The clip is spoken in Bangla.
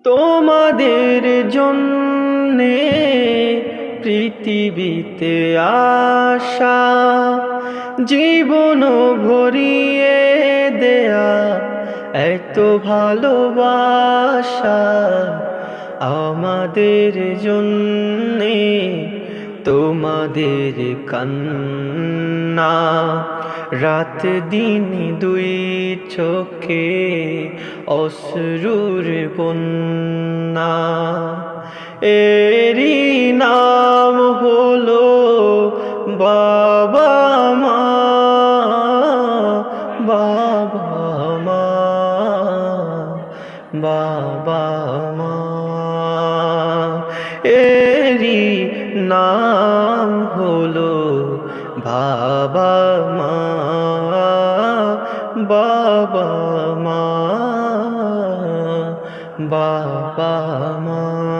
তোমাদের জন্যে পৃথিবীতে আসা, জীবন ভরিয়ে দেয়া এত ভালোবাসা। আমাদের জন্যে তোমাদের কান্না, রাত দিন দুই চোখে অশ্রুর বন্যা। এরই নাম হলো বাবা মা, বাবা মা, বাবা মা। এরই নাম হলো বাবা মা, বাবা মা, বাবা মা।